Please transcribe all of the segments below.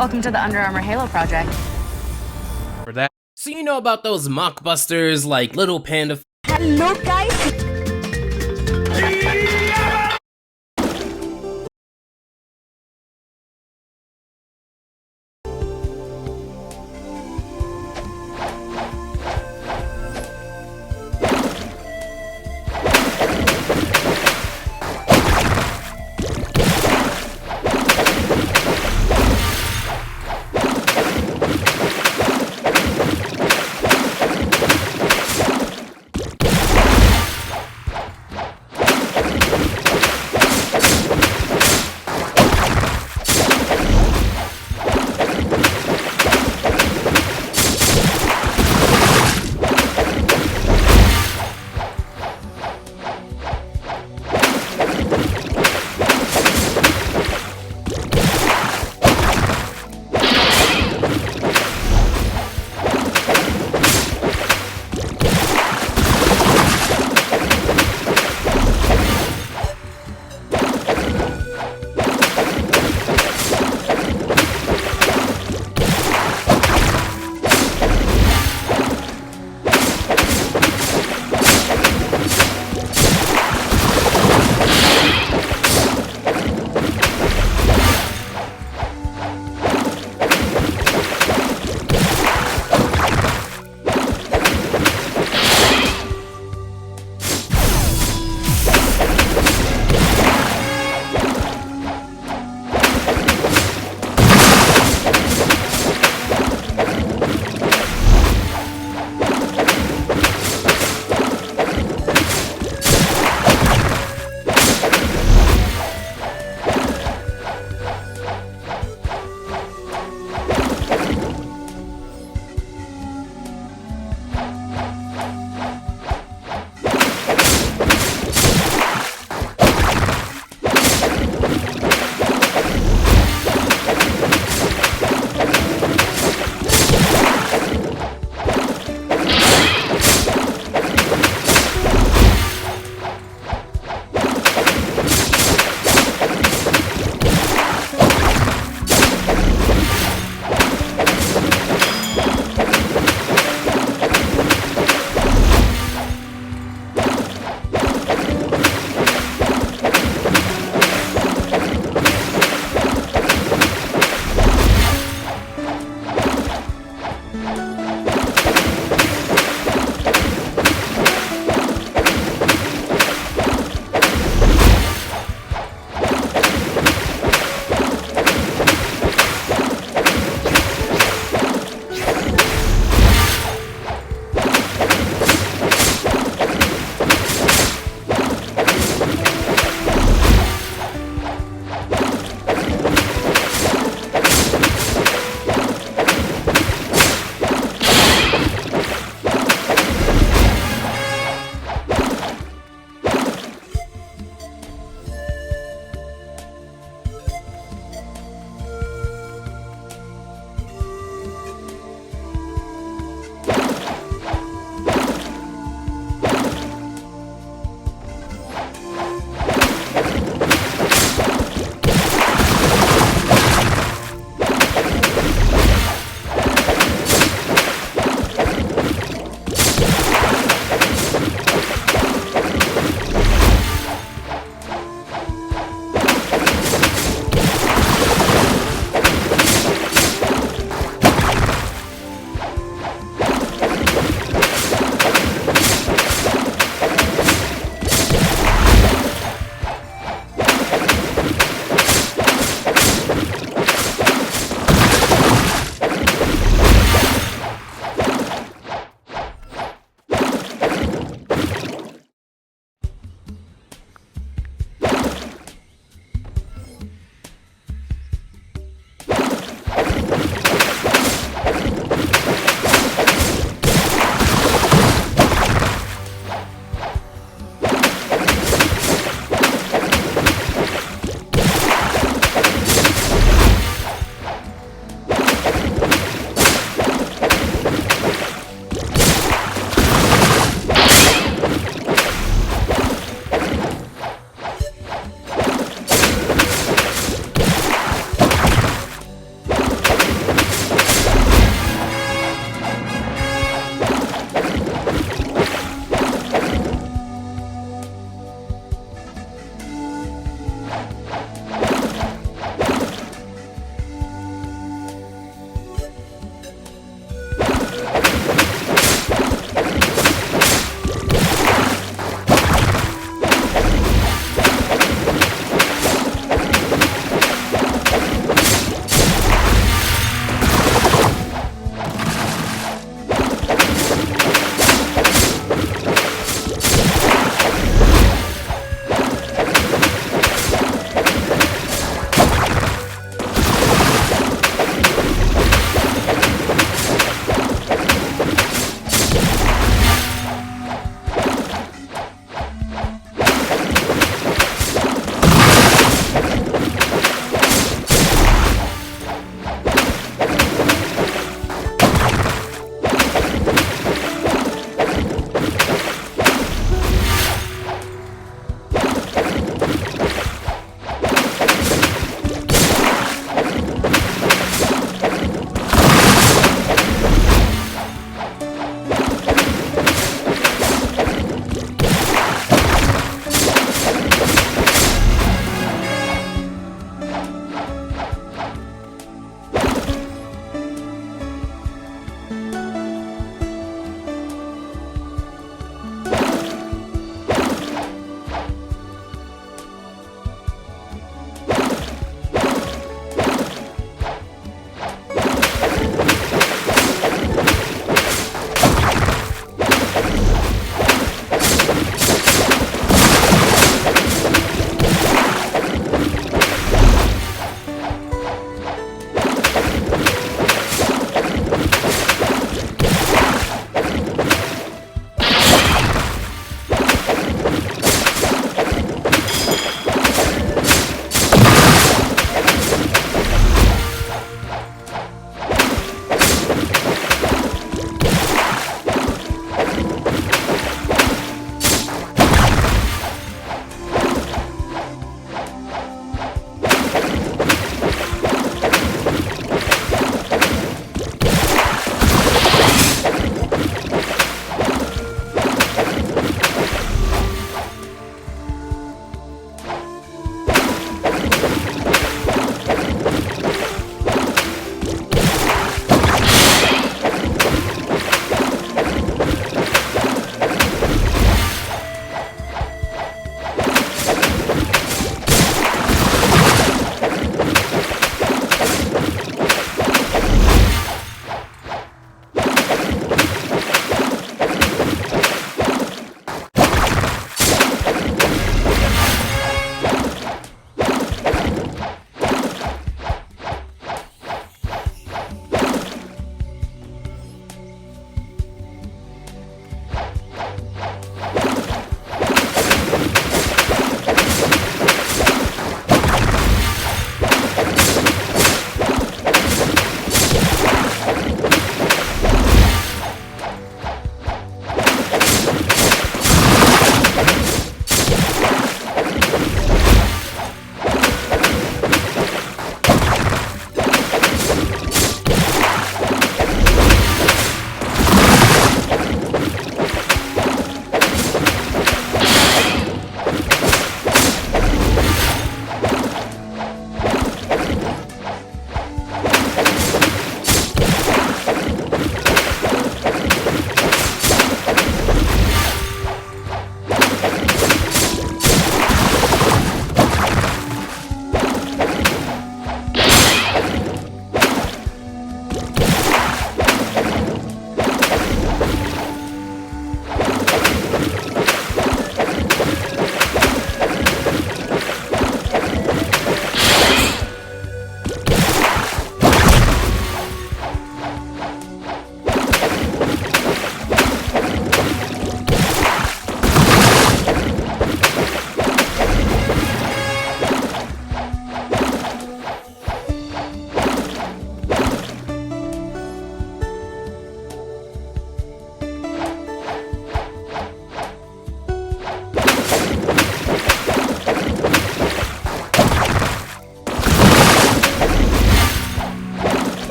Welcome to the Under Armour Halo project. For that. So you know about those mockbusters like Little Panda? Hello guys!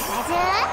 맞아?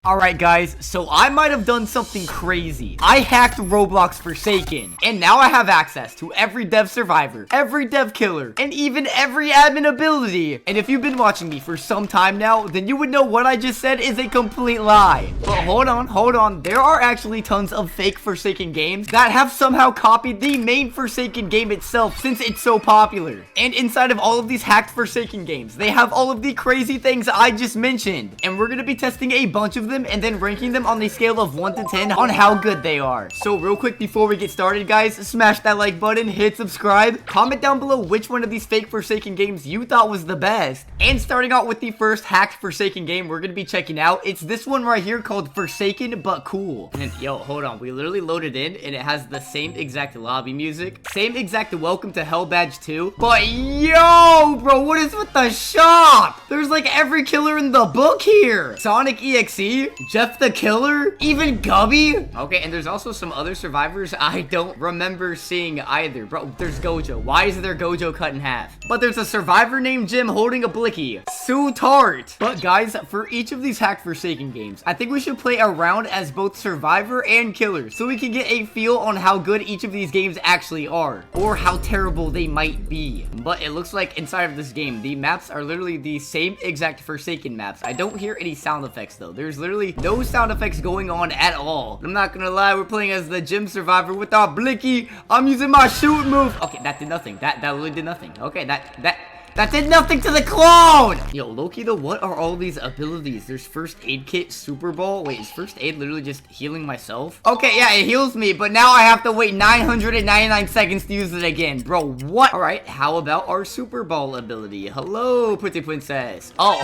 Alright guys, so I might have done something crazy. I hacked Roblox Forsaken, and now I have access to every dev survivor, every dev killer, and even every admin ability. And if you've been watching me for some time now, then you would know what I just said is a complete lie. But hold on, there are actually tons of fake Forsaken games that have somehow copied the main Forsaken game itself since it's so popular. And inside of all of these hacked Forsaken games, they have all of the crazy things I just mentioned. And we're gonna be testing a bunch of them and then ranking them on the scale of 1 to 10 on how good they are. So real quick before we get started, guys, smash that like button, hit subscribe, comment down below which one of these fake Forsaken games you thought was the best. And starting out with the first hacked Forsaken game we're gonna be checking out, it's this one right here called Forsaken But Cool. And yo, hold on, we literally loaded in and it has the same exact lobby music, same exact welcome to hell badge too. But yo, bro, what is with the shop? There's like every killer in the book here. Sonic EXE, Jeff the Killer, even Gubby. Okay, and there's also some other survivors I don't remember seeing either. Bro, there's Gojo. Why is there Gojo cut in half? But there's a survivor named Jim holding a blicky. Sue Tart. But guys, for each of these hacked Forsaken games, I think we should play around as both survivor and killer so we can get a feel on how good each of these games actually are or how terrible they might be. But it looks like inside of this game, the maps are literally the same exact Forsaken maps. I don't hear any sound effects though. There's literally no sound effects going on at all. I'm not gonna lie, we're playing as the gym survivor with our blicky. I'm using my shoot move. Okay, that did nothing. That literally did nothing. Okay, that did nothing to the clone! Yo, Loki, though, what are all these abilities? There's first aid kit, Super Ball. Wait, is first aid literally just healing myself? Okay, yeah, it heals me, but now I have to wait 999 seconds to use it again. Bro, what? All right, how about our Super Ball ability? Hello, pretty princess. Oh,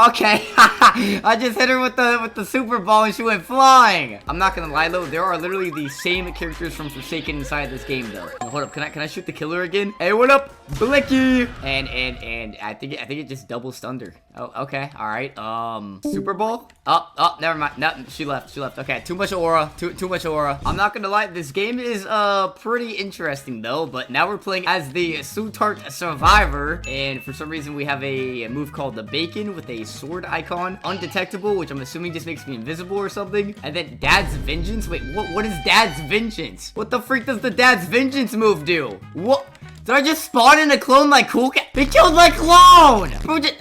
okay. I just hit her with the Super Ball and she went flying. I'm not gonna lie, though, there are literally the same characters from Forsaken inside this game, though. Oh, hold up, can I shoot the killer again? Hey, what up, Blicky? And I think it just double stunned her. Oh, okay, all right. Super Bowl? Oh, never mind. No, she left. Okay, too much aura. Too much aura. I'm not gonna lie, this game is pretty interesting though. But now we're playing as the Sutart survivor, and for some reason we have a move called the Bacon with a sword icon, undetectable, which I'm assuming just makes me invisible or something. And then Dad's Vengeance. Wait, what is Dad's Vengeance? What the freak does the Dad's Vengeance move do? What? Did I just spawn in a clone like Cool Cat? They killed my clone!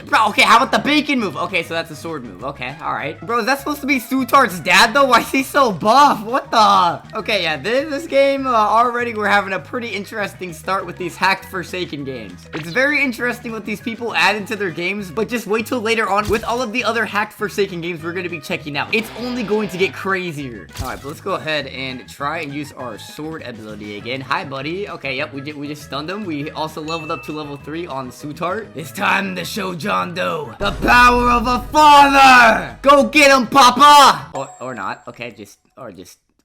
Bro, okay, how about the Bacon move? Okay, so that's a sword move. Okay, alright. Bro, is that supposed to be Sutart's dad, though? Why is he so buff? What the? Okay, yeah, this game, already we're having a pretty interesting start with these hacked Forsaken games. It's very interesting what these people add into their games, but just wait till later on with all of the other hacked Forsaken games we're going to be checking out. It's only going to get crazier. Alright, but let's go ahead and try and use our sword ability again. Hi, buddy. Okay, yep, we just stunned him. We also leveled up to level 3 on Sutart. It's time to show John Doe the power of a father! Go get him, Papa! Or not. Okay, just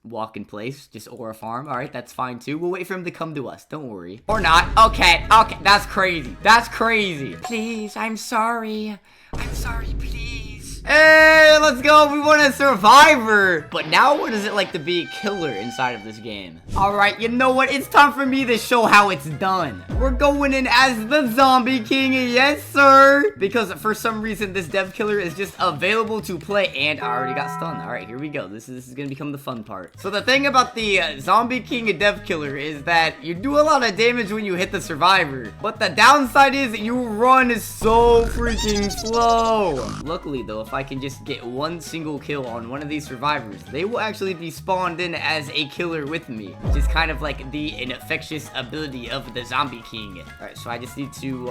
walk in place. Just aura farm. Alright, that's fine too. We'll wait for him to come to us. Don't worry. Or not. Okay, that's crazy. That's crazy. Please, I'm sorry. I'm sorry, please. Hey, let's go. We want a survivor. But now what is it like to be a killer inside of this game? Alright, you know what? It's time for me to show how it's done. We're going in as the Zombie King. Yes, sir. Because for some reason, this dev killer is just available to play. And I already got stunned. Alright, here we go. This is going to become the fun part. So the thing about the Zombie King dev killer is that you do a lot of damage when you hit the survivor. But the downside is you run so freaking slow. Luckily, though, if I can just get one single kill on one of these survivors, they will actually be spawned in as a killer with me, which is kind of like the infectious ability of the Zombie King. Alright, so I just need to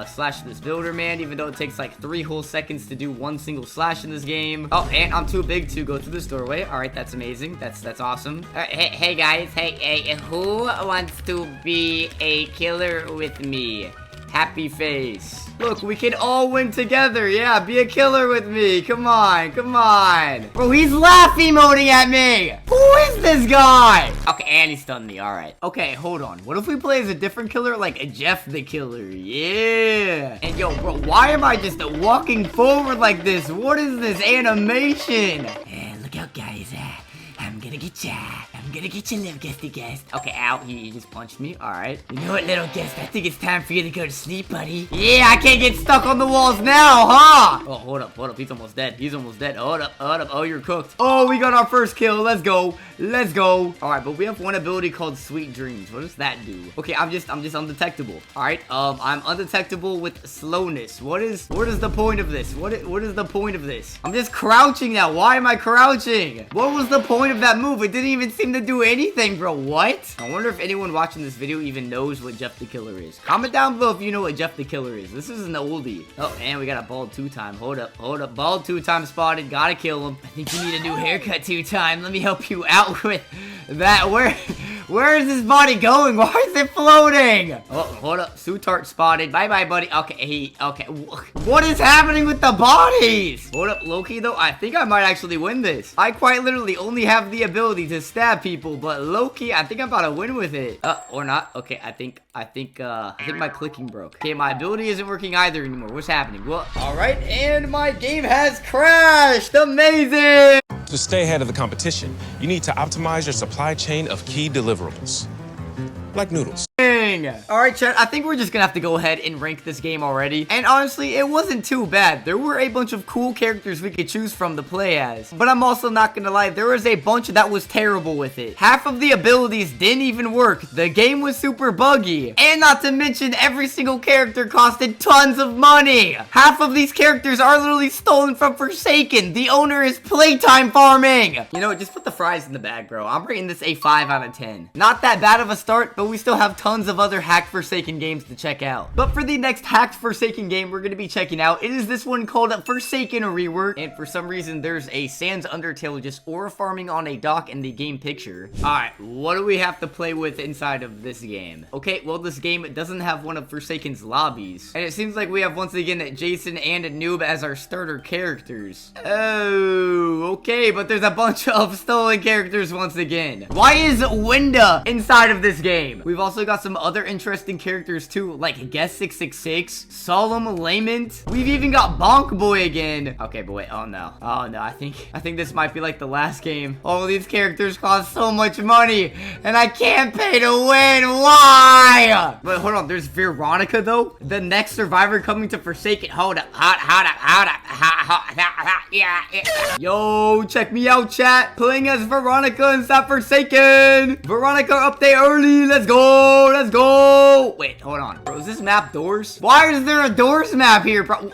slash this builder, man, even though it takes like 3 whole seconds to do one single slash in this game. Oh, and I'm too big to go through this doorway. Alright, that's amazing. That's awesome. Alright, hey guys, hey, who wants to be a killer with me? Happy face. Look, we can all win together. Yeah, be a killer with me. Come on. Bro, he's laugh emoting at me. Who is this guy? Okay, and he stunned me. All right. Okay, hold on. What if we play as a different killer, like a Jeff the Killer? Yeah. And yo, bro, why am I just walking forward like this? What is this animation? Look out, guys. I'm gonna get ya. I'm gonna get you, little guesty guest. Okay, ow, he just punched me. All right. You know what, little guest? I think it's time for you to go to sleep, buddy. Yeah, I can't get stuck on the walls now, huh? Oh, hold up. He's almost dead. Hold up. Oh, you're cooked. Oh, we got our first kill. Let's go. All right, but we have one ability called Sweet Dreams. What does that do? Okay, I'm just undetectable. All right, I'm undetectable with slowness. What is the point of this? What is the point of this? I'm just crouching now. Why am I crouching? What was the point of that move? It didn't even seem to do anything, bro. What? I wonder if anyone watching this video even knows what Jeff the Killer is. Comment down below if you know what Jeff the Killer is. This is an oldie. Oh, and we got a bald 2-time. Hold up. Bald 2-time spotted. Gotta kill him. I think you need a new haircut 2-time. Let me help you out with that. Where is this body going? Why is it floating? Oh, hold up. Sutart spotted. Bye-bye, buddy. Okay, okay. What is happening with the bodies? Hold up, Loki, though. I think I might actually win this. I quite literally only have the ability to stab people, but Loki, I think I'm about to win with it. Or not. Okay, I think my clicking broke. Okay, my ability isn't working either anymore. What's happening? Well, all right, and my game has crashed. Amazing. To stay ahead of the competition, you need to optimize your supply chain of key deliverables, like noodles. Alright, chat, I think we're just gonna have to go ahead and rank this game already. And honestly, it wasn't too bad. There were a bunch of cool characters we could choose from to play as. But I'm also not gonna lie, there was a bunch that was terrible with it. Half of the abilities didn't even work. The game was super buggy. And not to mention, every single character costed tons of money. Half of these characters are literally stolen from Forsaken. The owner is playtime farming. You know what, just put the fries in the bag, bro. I'm rating this a 5 out of 10. Not that bad of a start, but we still have tons of other hacked Forsaken games to check out. But for the next hacked Forsaken game we're going to be checking out, it is this one called Forsaken Rework. And for some reason, there's a Sans Undertale just ore farming on a dock in the game picture. Alright, what do we have to play with inside of this game? Okay, well, this game doesn't have one of Forsaken's lobbies. And it seems like we have once again Jason and Noob as our starter characters. Oh, okay, but there's a bunch of stolen characters once again. Why is Winda inside of this game? We've also got some other interesting characters too, like Guest 666, Solemn Lament. We've even got Bonk Boy again. Okay, but wait, oh no, I think this might be like the last game. All these characters cost so much money, and I can't pay to win. Why? But hold on, there's Veronica though, the next survivor coming to Forsaken. Hold up. Yeah. Yo, check me out, chat. Playing as Veronica inside Forsaken. Veronica update early. Let's go. Wait, hold on. Bro, is this map doors? Why is there a doors map here, bro?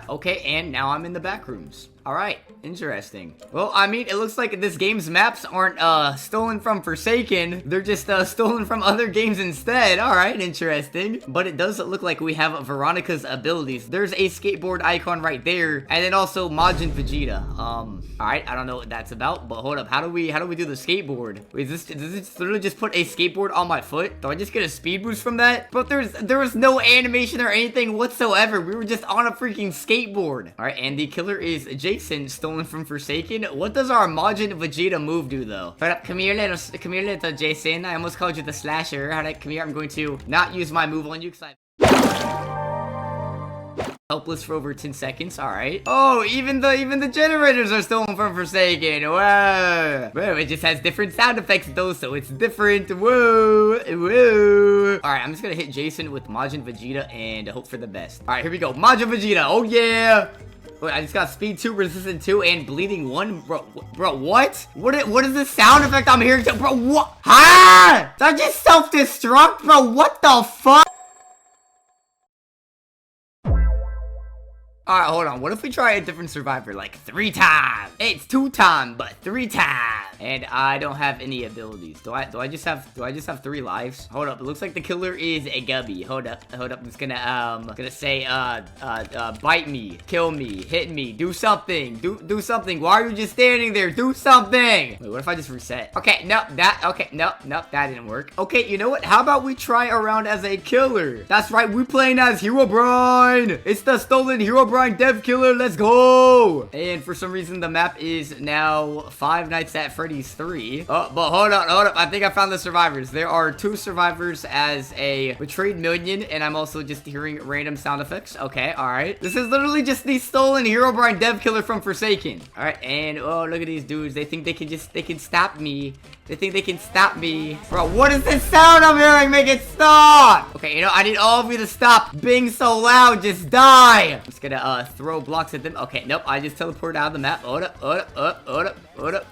Okay, and now I'm in the back rooms. All right, interesting. Well, I mean, it looks like this game's maps aren't stolen from Forsaken. They're just stolen from other games instead. All right, interesting. But it does look like we have Veronica's abilities. There's a skateboard icon right there, and then also Majin Vegeta. All right, I don't know what that's about, but hold up. How do we do the skateboard? Wait, does this literally just put a skateboard on my foot? Do I just get a speed boost from that? But there was no animation or anything whatsoever. We were just on a freaking skateboard. All right, and the killer is Jason, stolen from Forsaken. What does our Majin Vegeta move do though? Hold up, come here, little Jason. I almost called you the slasher. All right, come here. I'm going to not use my move on you because helpless for over 10 seconds. All right. Oh, even the generators are stolen from Forsaken. Whoa. Whoa, it just has different sound effects though, so it's different. Whoa. All right, I'm just gonna hit Jason with Majin Vegeta and hope for the best. All right, here we go. Majin Vegeta. Oh yeah. Wait, I just got speed 2, resistant 2, and bleeding 1. Bro, what? What is this sound effect I'm hearing? Bro, what? Ah! Did I just self-destruct? Bro, what the fuck? Alright, hold on. What if we try a different survivor? Like 3 times. It's 2 times, but 3 times. And I don't have any abilities. Do I just have 3 lives? Hold up. It looks like the killer is a gubby. Hold up. I'm just gonna say bite me, kill me, hit me, do something. Do something. Why are you just standing there? Do something. Wait, what if I just reset? Okay, no, that didn't work. Okay, you know what? How about we try around as a killer? That's right, we playing as Herobrine. It's the stolen Herobrine Herobrine Dev Killer. Let's go. And for some reason, the map is now Five Nights at Freddy's 3. Oh, but hold up. I think I found the survivors. There are 2 survivors as a betrayed minion, and I'm also just hearing random sound effects. Okay, all right. This is literally just the stolen Herobrine Dev Killer from Forsaken. All right, and oh, look at these dudes. They think they can stop me. They think they can stop me. Bro, what is this sound I'm hearing? Make it stop. Okay, you know, I need all of you to stop being so loud. Just die. I'm just gonna throw blocks at them. Okay, nope. I just teleported out of the map. Hold up.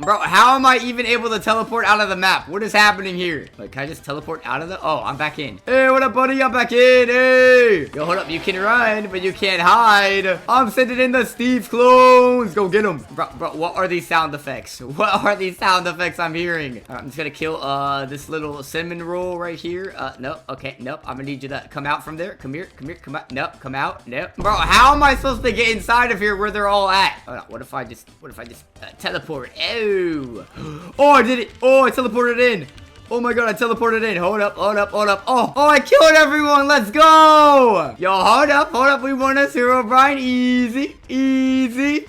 Bro, how am I even able to teleport out of the map? What is happening here? Wait, can I just teleport out of the... Oh, I'm back in. Hey, what up, buddy? I'm back in. Hey. Yo, hold up. You can run, but you can't hide. I'm sending in the Steve's clones. Go get them. Bro, what are these sound effects? What are these sound effects I'm hearing? All right, I'm just gonna kill this little cinnamon roll right here. Nope. Okay, nope. I'm gonna need you to come out from there. Come here. Come out. Nope. Come out. Nope. Bro, how am I supposed to get inside of here where they're all at? Hold on. What if I just teleport? Oh. Oh, I did it. Oh, I teleported in. Oh my god, I teleported in. Hold up. Oh, I killed everyone. Let's go. Yo, hold up. We won this Herobrine. Easy.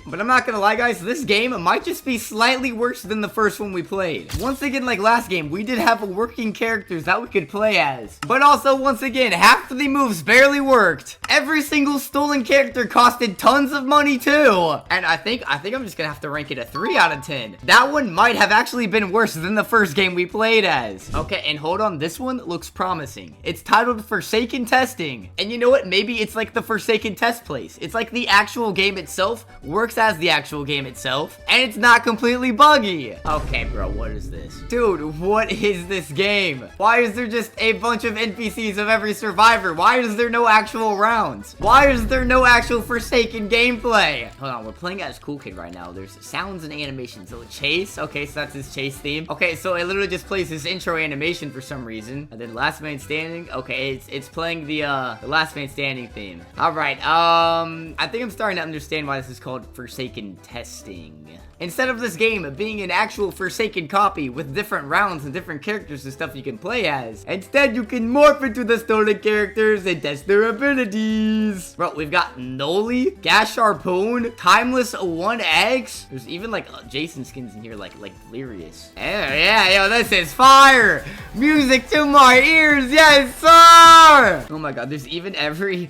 But I'm not gonna lie, guys. This game might just be slightly worse than the first one we played. Once again, like last game, we did have working characters that we could play as. But also, once again, half of the moves barely worked. Every single stolen character costed tons of money, too. And I think I'm just gonna have to rank it a 3 out of 10. That one might have actually been worse than the first game we played as. Okay, and hold on, this one looks promising. It's titled Forsaken Testing. And you know what? Maybe it's like the Forsaken test place. It's like the actual game itself works as the actual game itself, and it's not completely buggy. Okay, bro, what is this? Dude, what is this game? Why is there just a bunch of NPCs of every survivor? Why is there no actual rounds? Why is there no actual Forsaken gameplay? Hold on, we're playing as Cool Kid right now. There's sounds and animations. So chase, okay, so that's his chase theme. Okay, so it literally just plays his intro animation for some reason. And then Last Man Standing. Okay, it's playing the Last Man Standing theme. All right, I think I'm starting to understand why this is called Forsaken Testing. Instead of this game being an actual Forsaken copy with different rounds and different characters and stuff you can play as, instead you can morph into the stolen characters and test their abilities. Bro, we've got Noli, Gash Harpoon, Timeless 1X. There's even like Jason skins in here, like Delirious. Yeah, yo, this is fire. Music to my ears, yes sir. Oh my god, there's even every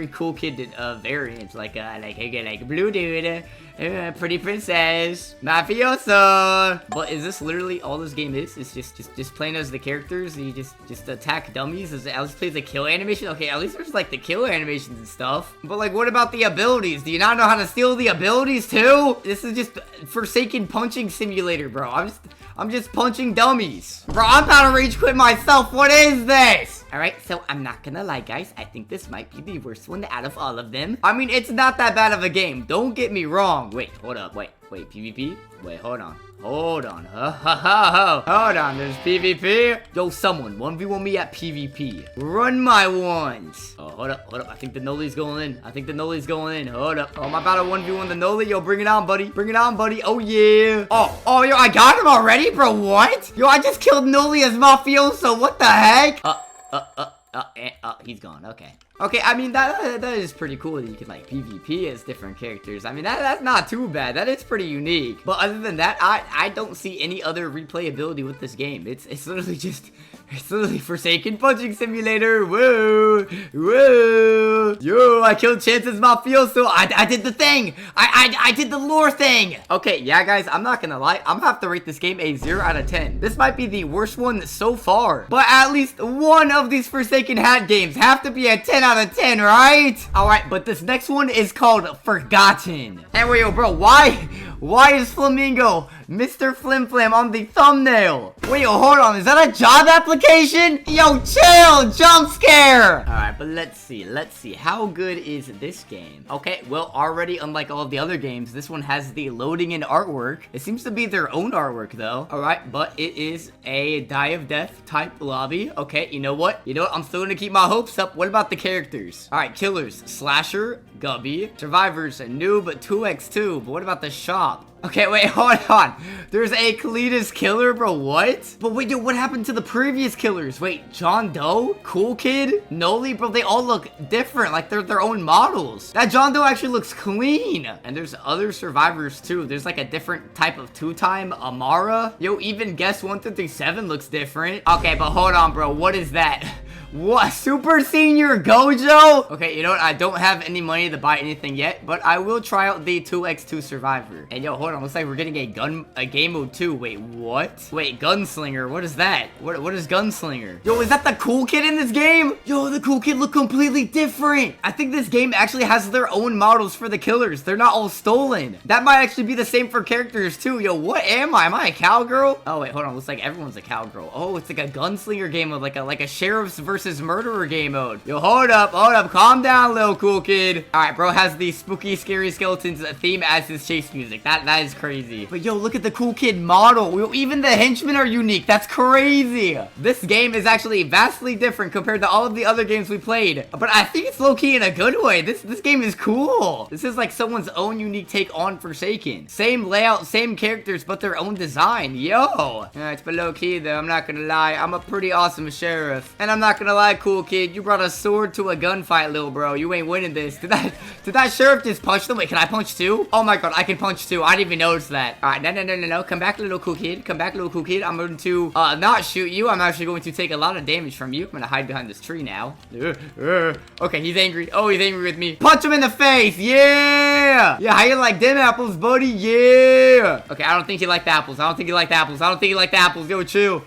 Cool Kid variant, like Blue Dude, Pretty Princess, Mafioso. But is this literally all this game is? It's just playing as the characters. You just attack dummies. At least plays the kill animation. Okay, at least there's like the kill animations and stuff. But like, what about the abilities? Do you not know how to steal the abilities too? This is just Forsaken punching simulator, bro. I'm just punching dummies. Bro, I'm about to rage quit myself. What is this? All right, so I'm not gonna lie, guys. I think this might be the worst one out of all of them. I mean, it's not that bad of a game. Don't get me wrong. Wait, hold up. Wait, PvP? Wait, hold on. Hold on. Hold on, there's PvP. Yo, someone, 1v1 me at PvP. Run my ones. Oh, hold up. I think the Noli's going in. Hold up. Oh, I'm about to 1v1 the Noli. Yo, bring it on, buddy. Oh, yeah. Oh, yo, I got him already, bro. What? Yo, I just killed Noli as Mafioso. What the heck? He's gone. Okay, I mean, that is pretty cool that you can, like, PvP as different characters. I mean, that's not too bad. That is pretty unique. But other than that, I don't see any other replayability with this game. It's literally just... It's literally Forsaken Punching Simulator. Whoa. Yo, I killed Chance's Mafioso. I did the thing. I did the lore thing. Okay, yeah, guys, I'm not gonna lie. I'm gonna have to rate this game a 0 out of 10. This might be the worst one so far. But at least one of these Forsaken hat games have to be a 10 out of 10, right? All right, but this next one is called Forgotten. Anyway, yo, bro, why is Flamingo Mr. Flim Flam on the thumbnail? Wait, yo, hold on. Is that a job application? Yo, chill. Jump scare. All right, but let's see. How good is this game? Okay, well, already, unlike all of the other games, this one has the loading and artwork. It seems to be their own artwork, though. All right, but it is a Die of Death type lobby. Okay, you know what? I'm still gonna keep my hopes up. What about the characters? All right, killers. Slasher, Gubby. Survivors, a noob, 2x2. But what about the shop? Okay, wait, hold on. There's a Cletus killer, bro. What? But wait, dude, what happened to the previous killers? Wait, John Doe? Cool Kid? Noli? Bro, they all look different. Like, they're their own models. That John Doe actually looks clean. And there's other survivors, too. There's, like, a different type of two-time Amara. Yo, even Guess 157 looks different. Okay, but hold on, bro. What is that? What? Super Senior Gojo? Okay, you know what? I don't have any money to buy anything yet, but I will try out the 2x2 Survivor. And yo, hold on. Looks like we're getting a game mode too. Wait, what? Wait, Gunslinger. What is that? What is Gunslinger? Yo, is that the Cool Kid in this game? Yo, the Cool Kid look completely different. I think this game actually has their own models for the killers. They're not all stolen. That might actually be the same for characters too. Yo, what am I? Am I a cowgirl? Oh, wait, hold on. Looks like everyone's a cowgirl. Oh, it's like a Gunslinger game mode, like a sheriff's versus murderer game mode. Yo, hold up, calm down, little Cool Kid. All right, bro has the spooky, scary skeletons theme as his chase music. That is crazy. But yo, look at the Cool Kid model. Yo, even the henchmen are unique. That's crazy. This game is actually vastly different compared to all of the other games we played. But I think it's low-key in a good way. This game is cool. This is like someone's own unique take on Forsaken. Same layout, same characters, but their own design. Yo. It's but low-key though. I'm not gonna lie. I'm a pretty awesome sheriff. And I'm not gonna lie, Cool Kid, you brought a sword to a gunfight, little bro. You ain't winning this. Did that sheriff just punch them? Wait, can I punch too? Oh my god, I can punch too. I didn't even notice that. All right, no. Come back, little Cool Kid. Come back, little Cool Kid. I'm going to not shoot you. I'm actually going to take a lot of damage from you. I'm gonna hide behind this tree now. Okay, he's angry. Oh, he's angry with me. Punch him in the face. Yeah. Yeah, how you like them apples, buddy? Yeah. Okay, I don't think he liked the apples. I don't think he liked the apples. Yo, chill.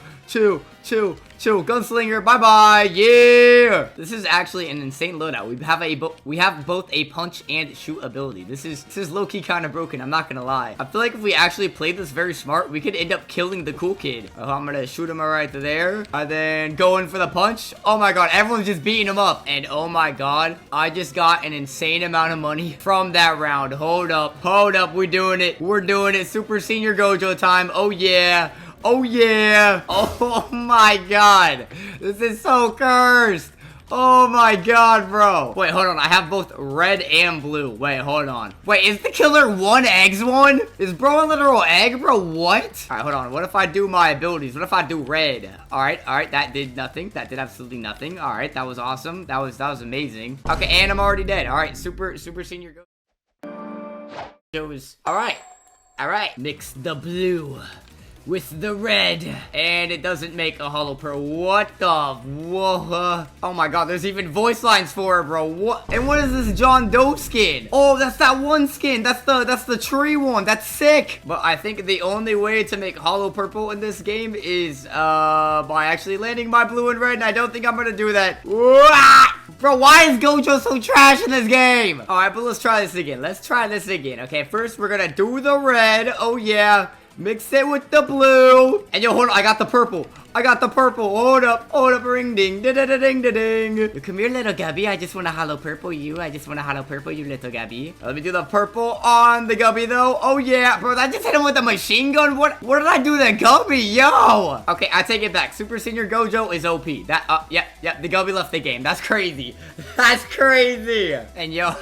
Gunslinger, bye-bye. Yeah. This is actually an insane loadout. We have both a punch and shoot ability. This is low-key kind of broken. I'm not gonna lie. I feel like if we actually played this very smart, we could end up killing the Cool Kid. Oh, I'm gonna shoot him right there. And then go in for the punch. Oh my god, everyone's just beating him up. And oh my god, I just got an insane amount of money from that round. Hold up. We're doing it. Super Senior Gojo time. Oh yeah. Oh my god. This is so cursed. Oh my god, bro. Wait, hold on. I have both red and blue. Wait, hold on. Wait, is the killer one eggs one? Is bro a literal egg, bro? What? All right, hold on. What if I do my abilities? What if I do red? All right. That did nothing. That did absolutely nothing. All right, that was awesome. That was amazing. Okay, and I'm already dead. All right, super senior goes. All right. Mix the blue with the red, and it doesn't make a hollow pearl. What the? Whoa. Oh my god, there's even voice lines for it, bro. What? And what is this John Doe skin? Oh, that's that one skin. That's the tree one. That's sick. But I think the only way to make hollow purple in this game is by actually landing my blue and red, and I don't think I'm gonna do that. Bro, why is Gojo so trash in this game? All right, but let's try this again. Okay, first we're gonna do the red. Oh yeah. Mix it with the blue. And yo, hold on. I got the purple. Hold up. Ring ding. Ding. You come here, little Gubby. I just want to hollow purple you. Little Gubby. Let me do the purple on the Gubby, though. Oh, yeah. Bro, I just hit him with a machine gun. What did I do to Gubby? Yo. Okay, I take it back. Super Senior Gojo is OP. Yep. The Gubby left the game. That's crazy. And yo,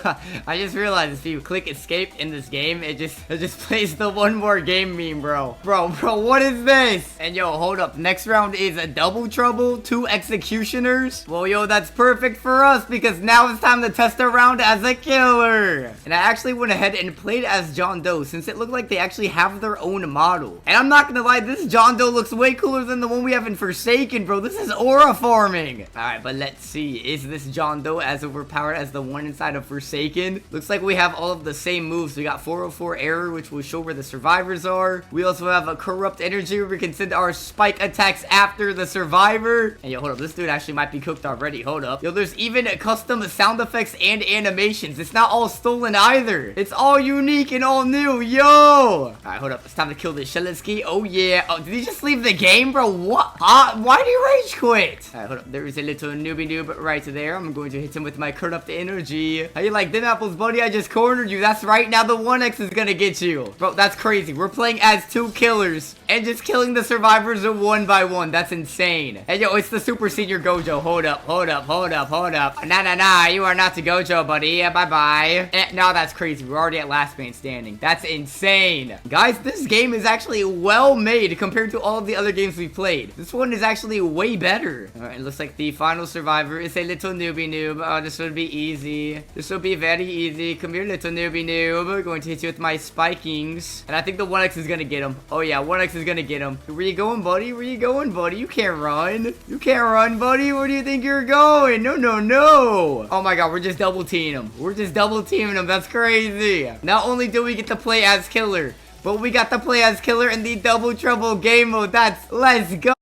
I just realized if you click escape in this game, it just plays the one more game meme, bro. Bro, what is this? And yo, hold up. Next round is a double trouble, 2 executioners. Well, yo, that's perfect for us because now it's time to test our round as a killer. And I actually went ahead and played as John Doe since it looked like they actually have their own model. And I'm not gonna lie, this John Doe looks way cooler than the one we have in Forsaken, bro. This is aura farming. All right, but let's see. Is this John Doe as overpowered as the one inside of Forsaken? Looks like we have all of the same moves. We got 404 error, which will show where the survivors are. We also have a corrupt energy where we can send our spike attacks after the survivor. And yo, hold up. This dude actually might be cooked already. Hold up. Yo, there's even custom sound effects and animations. It's not all stolen either. It's all unique and all new. Yo. All right, hold up. It's time to kill this Shelinsky. Oh, yeah. Oh, did he just leave the game, bro? What? Why did he rage quit? All right, hold up. There is a little newbie noob right there. I'm going to hit him with my corrupt energy. How you like them apples, buddy? I just cornered you. That's right. Now the 1x is going to get you. Bro, that's crazy. We're playing as 2 killers and just killing the survivors one by one. 1. That's insane. Hey, yo, it's the Super Senior Gojo. Hold up, hold up, hold up, hold up. Nah, you are not the Gojo, buddy. Yeah, bye-bye. No, that's crazy. We're already at last man standing. That's insane. Guys, this game is actually well made compared to all of the other games we played. This one is actually way better. All right, it looks like the final survivor is a little newbie noob. Oh, this would be easy. This will be very easy. Come here, little newbie noob. I'm going to hit you with my spikings. And I think the 1x is gonna get him. Oh yeah, 1x is gonna get him. Where you going, buddy? Where you going, buddy? You can't run. You can't run, buddy. Where do you think you're going? No. Oh my god, we're just double teaming him. We're just double teaming him. That's crazy. Not only do we get to play as killer, but we got to play as killer in the Double Trouble game mode. Let's go.